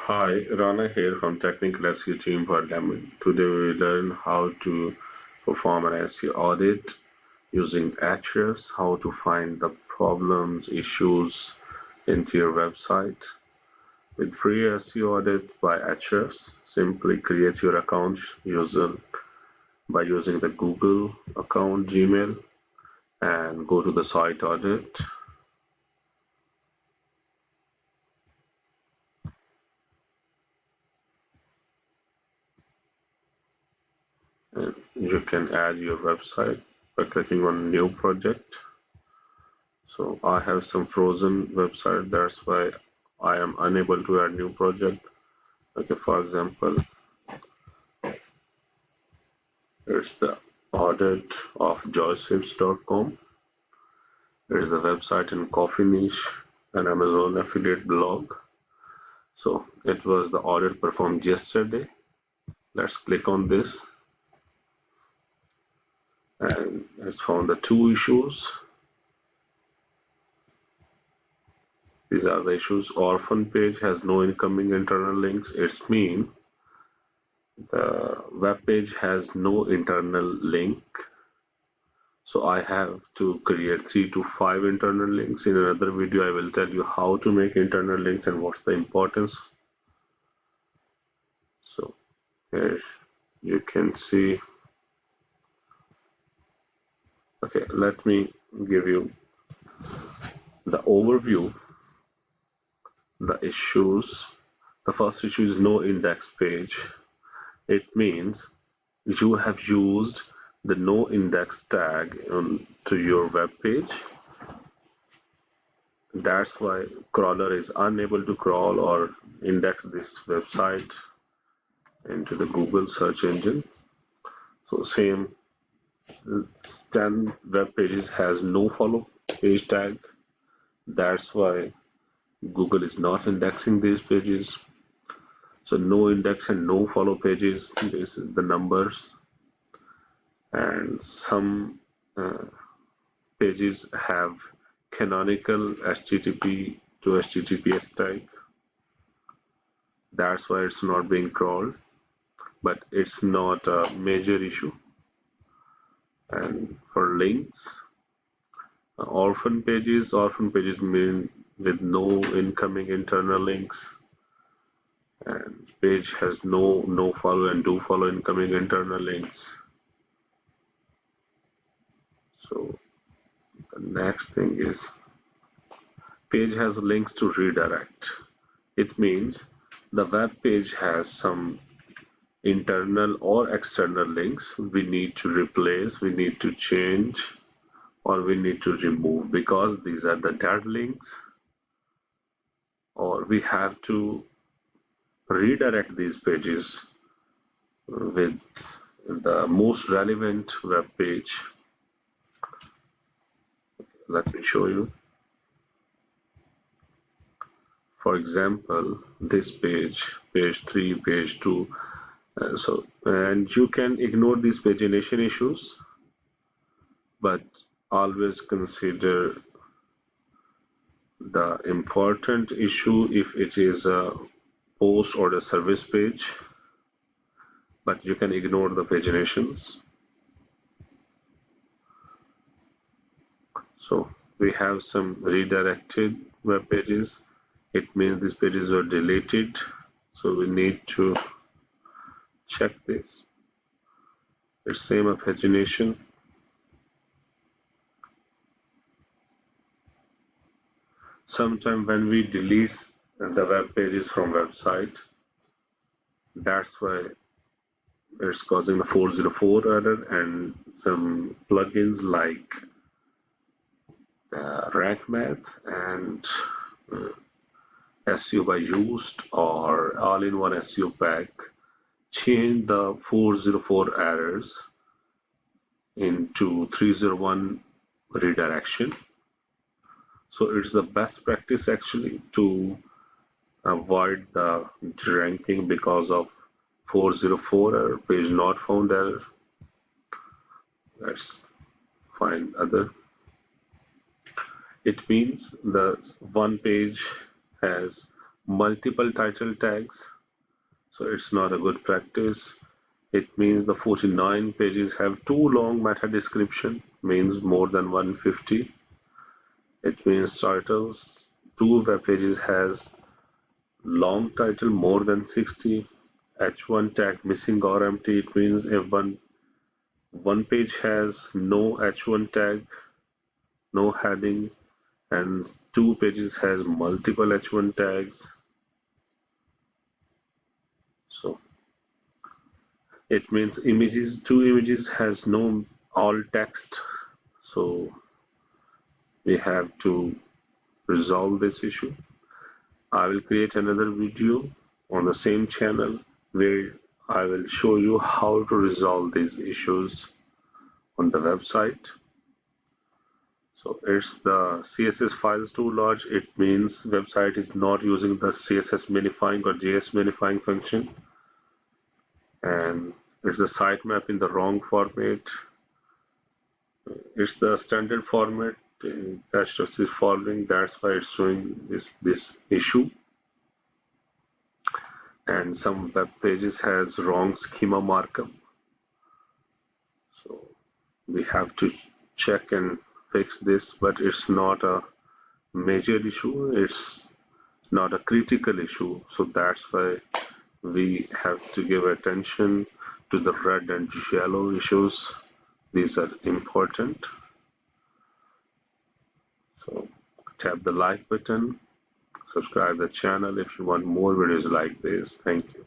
Hi, Rana here from Technical SEO team for Lemon. Today we will learn how to perform an SEO audit using Ahrefs, how to find the problems, issues into your website. With free SEO audit by Ahrefs, simply create your account by using the Google account, Gmail, and go to the site audit. And you can add your website by clicking on New Project. So I have some frozen website, that's why I am unable to add new project. Okay, for example, it's the audit of joyships.com. It is the website in coffee niche and Amazon affiliate blog. So it was the audit performed yesterday. Let's click on this and it's found the two issues. These are the issues. Orphan page has no incoming internal links. It's mean the web page has no internal link. So I have to create 3 to 5 internal links. In another video, I will tell you how to make internal links and what's the importance. So here you can see. Okay, let me give you the overview, the issues. The first issue is no index page. It means you have used the no index tag to your web page. That's why crawler is unable to crawl or index this website into the Google search engine. So same 10 web pages has no follow page tag. That's why Google is not indexing these pages. So no index and no follow pages, this is the numbers. And some pages have canonical HTTP to HTTPS tag. That's why it's not being crawled, but it's not a major issue. And for links, orphan pages mean with no incoming internal links, and page has no follow and do follow incoming internal links. So the next thing is page has links to redirect. It means the web page has some internal or external links we need to replace, we need to change, or we need to remove because these are the dead links, or we have to redirect these pages with the most relevant web page. Let me show you. For example, this page, page 3, page 2. And you can ignore these pagination issues, but always consider the important issue if it is a post or a service page, but you can ignore the paginations. So we have some redirected web pages. It means these pages were deleted, so we need to check this. It's same a pagination. Sometime when we delete the web pages from website, that's why it's causing the 404 error, and some plugins like rank math and SEO by used or all-in-one SEO pack change the 404 errors into 301 redirection. So it's the best practice actually to avoid the ranking because of 404 error, page not found error. Let's find other. It means the one page has multiple title tags, so it's not a good practice. It means the 49 pages have too long meta description, means more than 150. It means titles, two web pages has long title more than 60. H1 tag missing or empty, it means if one page has no H1 tag, no heading, and two pages has multiple H1 tags. So it means two images has no alt text. So we have to resolve this issue. I will create another video on the same channel where I will show you how to resolve these issues on the website. So it's the CSS files too large. It means website is not using the CSS minifying or JS minifying function, and it's the sitemap in the wrong format. It's the standard format Ahrefs is following. That's why it's showing this issue. And some web pages has wrong schema markup. So we have to check and fix this, but it's not a major issue. It's not a critical issue. So that's why we have to give attention to the red and yellow issues. These are important. So tap the like button, subscribe the channel if you want more videos like this. Thank you.